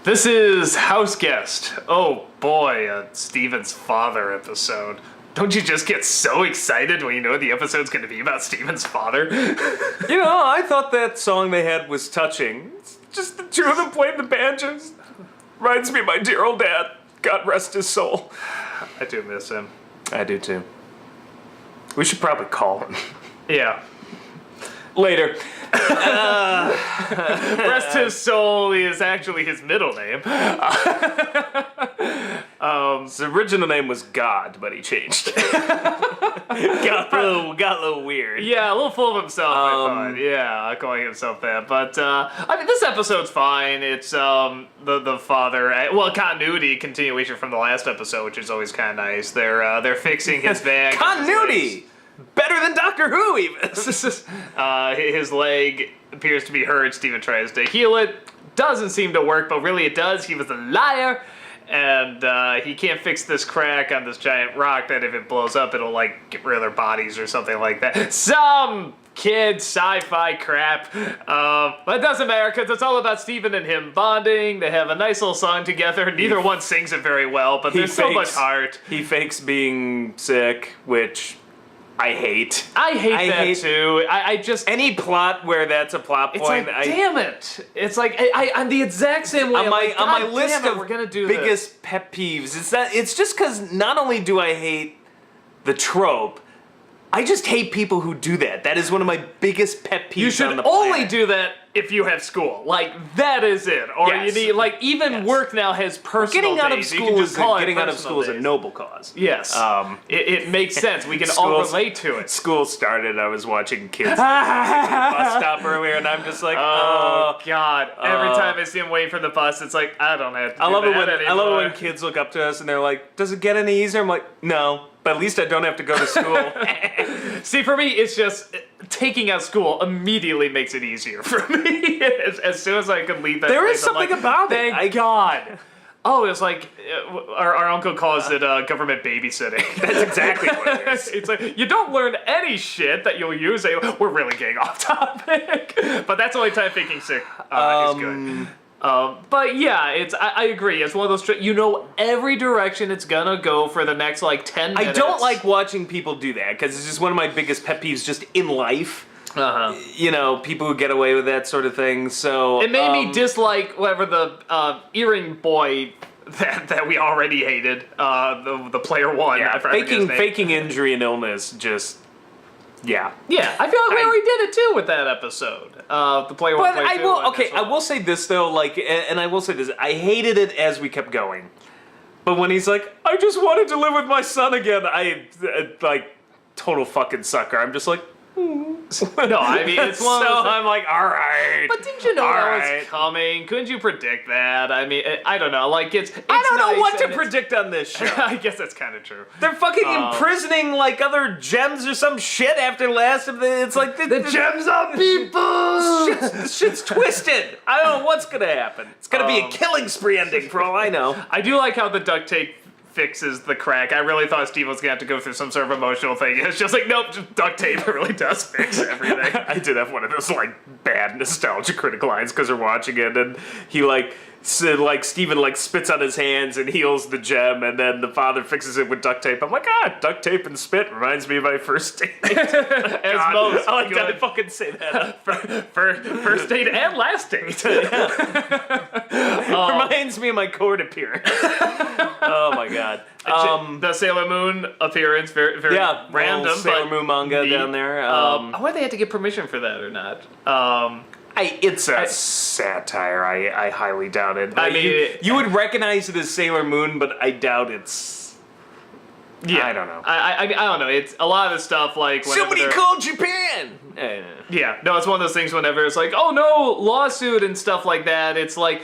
This is House Guest. Oh boy, a Steven's father episode. Don't you just get so excited when you know the episode's going to be about Steven's father? You know, I thought that song they had was touching. It's just the two of them playing the banjos. Reminds me of my dear old dad. God rest his soul. I do miss him. I do too. We should probably call him. Yeah. Later. Rest his soul is actually his middle name. His original name was God, but he changed. got a little weird. Yeah, a little full of himself, I thought. Yeah, calling himself that. But, I mean, this episode's fine. It's, the father, continuation from the last episode, which is always kind of nice. They're fixing his bag. Continuity! Better than Doctor Who, even! His leg appears to be hurt. Steven tries to heal it. Doesn't seem to work, but really it does. He was a liar. And he can't fix this crack on this giant rock that if it blows up, it'll, like, get rid of their bodies or something like that. Some kid sci-fi crap. But it doesn't matter, because it's all about Steven and him bonding. They have a nice little song together. Neither one sings it very well, but there's so much heart. He fakes being sick, which I hate. I hate that too. I just... Any plot where that's a plot point... It's like, damn it. It's like, I'm the exact same way. On my list of we're gonna do biggest pet peeves, it's just because not only do I hate the trope, I just hate people who do that. That is one of my biggest pet peeves. You should on the only planet. do that if you have school. Like, that is it. Or Yes. you need, like, even work now has personal Getting out of days. You school can is just call it getting out of personal school is a days. noble cause. Yes. It makes sense. We can all relate to it. School started. I was watching kids bus stop earlier, and I'm just like, Oh, God. Every time I see him waiting for the bus, it's like, I don't have to do I love it anymore. when kids look up to us and they're like, "Does it get any easier?" I'm like, "No, but at least I don't have to go to school." See, for me, it's just taking out school immediately makes it easier for me. as soon as I could leave that There place, is I'm something like, about it. Thank God. Oh, it's like, our uncle calls it government babysitting. That's exactly what it is. It's like, you don't learn any shit that you'll use. We're really getting off topic. But that's the only time faking sick is good. But yeah, I agree. It's one of those, you know every direction it's gonna go for the next, like, 10 minutes. I don't like watching people do that because it's just one of my biggest pet peeves just in life. You know, people who get away with that sort of thing. So it made me dislike whatever the earring boy that we already hated. The player one. Yeah, I forget his name. faking injury and illness just. Yeah. Yeah, I feel like we already did it too with that episode. The player one. But I will say this though, like, and I will say this, I hated it as we kept going. But when he's like, I just wanted to live with my son again, like, total fucking sucker. I'm just like, No, I mean, it's one of those, I'm like, all right. But didn't you know that was coming? Couldn't you predict that? I mean, I don't know. Like, it's I don't know nice what to and predict on this show. I guess that's kind of true. They're fucking imprisoning, like, other gems or some shit after last of the... It's like... The gems are people! This shit's twisted. I don't know what's gonna happen. It's gonna be a killing spree ending for all I know. I do like how the duct tape fixes the crack. I really thought Steve was gonna have to go through some sort of emotional thing. It's just like, nope, just duct tape. It really does fix everything. I did have one of those, like, bad nostalgia critic lines because we're watching it, and he, like, Steven, like, spits on his hands and heals the gem, and then the father fixes it with duct tape. I'm like, duct tape and spit reminds me of my first date. As most I like good. that I fucking say that. First date and last date. Reminds me of my court appearance. Oh my god. The Sailor Moon appearance, very random. Sailor but Moon manga neat. down there. I wonder if they had to get permission for that or not. It's a satire. I highly doubt it. I mean, you would recognize it as Sailor Moon, but I doubt it's. Yeah, I don't know. I don't know. It's a lot of the stuff like somebody called Japan. Yeah, no, it's one of those things. Whenever it's like, oh no, lawsuit and stuff like that. It's like.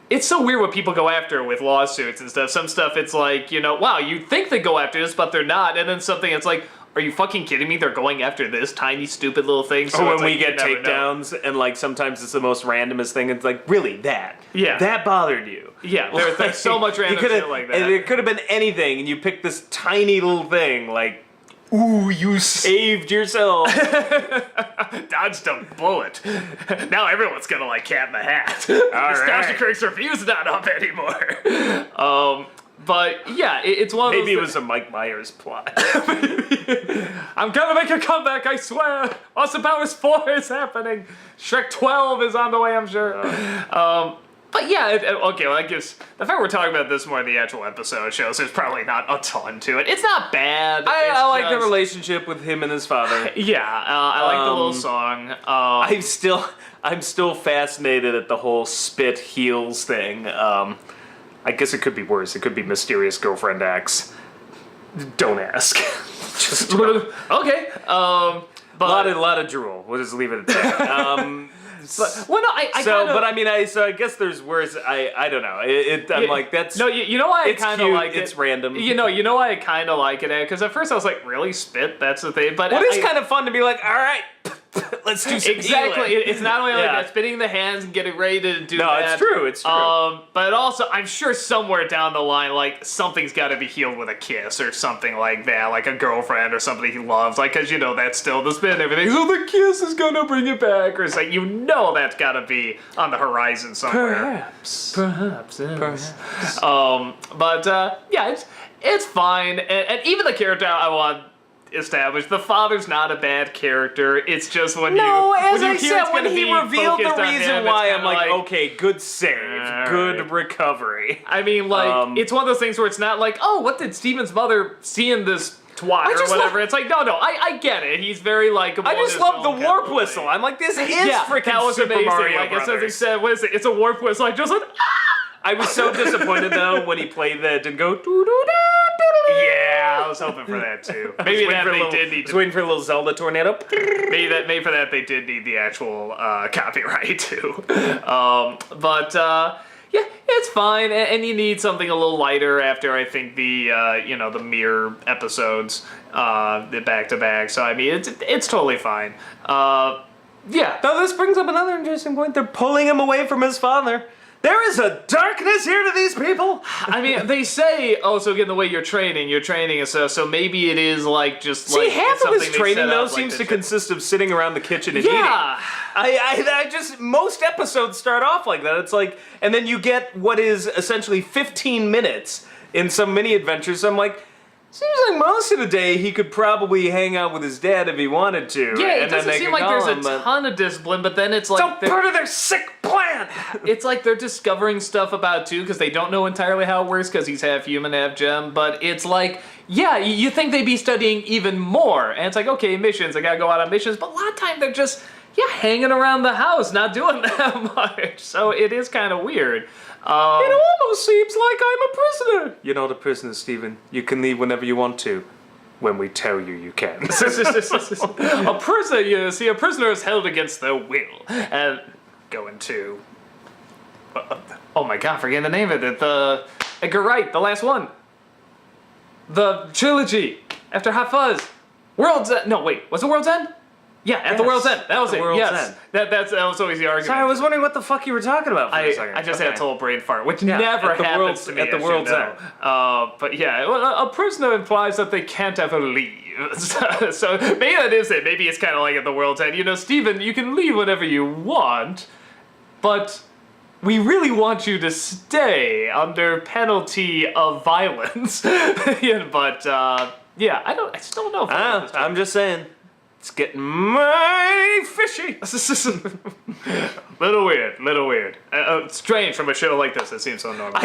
It's so weird what people go after with lawsuits and stuff. Some stuff, it's like, you know, wow, you think they go after this, but they're not. And then something, it's like, are you fucking kidding me? They're going after this tiny, stupid little thing. So or when it's we like, get takedowns, and, like, sometimes it's the most randomest thing. It's like, really, that? Yeah. That bothered you? Yeah, there's so much random shit like that. And it could have been anything, and you pick this tiny little thing, like, Ooh, you saved yourself. Dodged a bullet. Now everyone's gonna like Cat in the Hat. right. Nostalgia Critic's review's not up anymore. But yeah, it's one of Maybe it those was a Mike Myers plot. I'm gonna make a comeback, I swear. Austin Powers 4 is happening. Shrek 12 is on the way, I'm sure. But yeah, okay, well, that gives... The fact we're talking about this more in the actual episode shows there's probably not a ton to it. It's not bad. I like the just- relationship with him and his father. Yeah, I like the little song. I'm still fascinated at the whole spit heels thing. I guess it could be worse. It could be Mysterious Girlfriend X. Don't ask. Just Okay, a but... lot of drool. We'll just leave it at that. Well, no, I So, kinda, but I mean, I guess there's worse. I don't know. I'm like, that's No, you know why I it's kind of cute, like it? it's random. You know why I kind of like it? Because at first I was like, really? Spit? That's the thing? But Well, it's I- kind of fun to be like, all right, let's do some Exactly. healing. It's not only like Yeah. that, spitting the hands and getting ready to do No, that. it's true. It's true. But also, I'm sure somewhere down the line, like, something's got to be healed with a kiss or something like that, like a girlfriend or somebody he loves, like, because, that's still the spit and everything. So the kiss is going to bring it back, or it's like, that's got to be on the horizon somewhere. Perhaps. Yeah, it's fine. And even the character I want established, the father's not a bad character. It's just when No, you as when you I hear said, it's when gonna he be revealed the focused on reason him, why, it's I'm kinda like, okay, good save, All good right. recovery. I mean, like, it's one of those things where it's not like, oh, what did Steven's mother see in this twat or just whatever? It's like, no, I get it. He's very likable. I in just his love the own warp kind of whistle. way. I'm like, this is Yeah, freaking that was Super amazing. Mario Like, as he Brothers. said, what is it? It's a warp whistle. I just went, I was so disappointed though when he played that and go doo doo doo. yeah, I was hoping for that too. Maybe that they did need I was to. waiting for a little Zelda tornado. Maybe for that they did need the actual copyright too. Yeah, it's fine, and you need something a little lighter after I think the the mirror episodes, the back to back. So I mean, it's totally fine. Yeah. Now this brings up another interesting point. They're pulling him away from his father. There is a darkness here to these people. I mean, they say, oh, so again, the way you're training, and so maybe it is like just See, like half it's of his something they training set though up, like seems the to consist of sitting around the kitchen and eating. Yeah. I just most episodes start off like that. It's like, and then you get what is essentially 15 minutes in some mini adventures. So I'm like, seems like most of the day he could probably hang out with his dad if he wanted to. Yeah, it and then doesn't they seem could like call there's him, a but- ton of discipline, but then it's like It's all part of their sick plan. it's like they're discovering stuff about too because they don't know entirely how it works because he's half human, half gem. But it's like, yeah, you think they'd be studying even more, and it's like, okay, missions, I gotta go out on missions, but a lot of time they're just hanging around the house, not doing that much. So it is kind of weird. It almost seems like I'm a prisoner. You're not a prisoner, Stephen. You can leave whenever you want to. When we tell you you can. A prisoner, you see, a prisoner is held against their will, and going to. Oh my God, forgetting the name of it. The Edgar Wright, the last one. The trilogy after Hot Fuzz. World's End. No, wait, was it World's End? Yeah, at the Yes, World's End. That was At the it. World's Yes, End. that was always the argument. Sorry, I was wondering what the fuck you were talking about for a second. I just had a total brain fart, which Yeah, never at the happens world's- to me. at the as you world's know. But yeah, well, a prisoner implies that they can't ever leave. So maybe that is it. Maybe it's kind of like at the world's end. Stephen, you can leave whenever you want, but we really want you to stay under penalty of violence. Yeah, but yeah, I still don't know. If I'm just saying. It's getting mighty fishy. Little weird. Strange from a show like this. It seems so normal.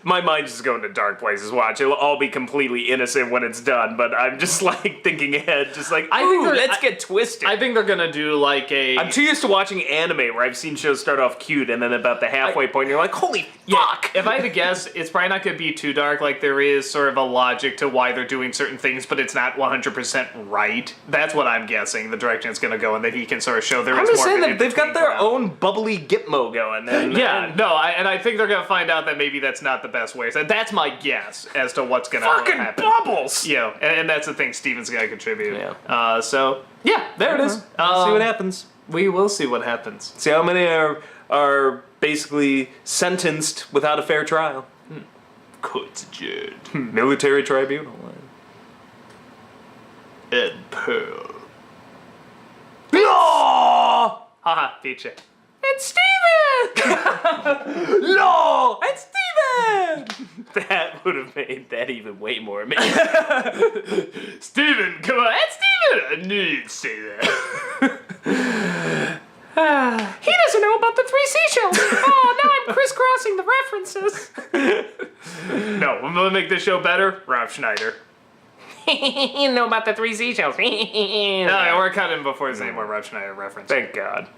My mind just going to dark places. Watch, it'll all be completely innocent when it's done, but I'm just like thinking ahead, just like, I think ooh, they're- let's get twisted. I think they're gonna do like a. I'm too used to watching anime where I've seen shows start off cute and then about the halfway point you're like, holy fuck! If I had to guess, it's probably not going to be too dark. Like, there is sort of a logic to why they're doing certain things, but it's not 100% right. That's what I'm guessing the direction it's going to go, and that he can sort of show there I'm is just more saying of an that they've got their in-between own bubbly Gitmo going. And, Yeah, and no, and I think they're going to find out that maybe that's not the best way. So that's my guess as to what's going to fucking happen. bubbles! And that's the thing Steven's going to contribute. Yeah. So, yeah, there it is. See what happens. We will see what happens. See how many are basically sentenced without a fair trial. Court-adjourned. Military tribunal. and Pearl. No! Haha, beat you. It's Steven! No! It's Steven! That would have made that even way more amazing. Steven, come on. It's Steven! I knew you'd say that. He doesn't know about the 3 seashells. Oh, now I'm crisscrossing the references. No, I'm gonna make this show better. Rob Schneider. You know about the 3 seashells. No, we're cutting before there's any more Rob Schneider reference. Thank God.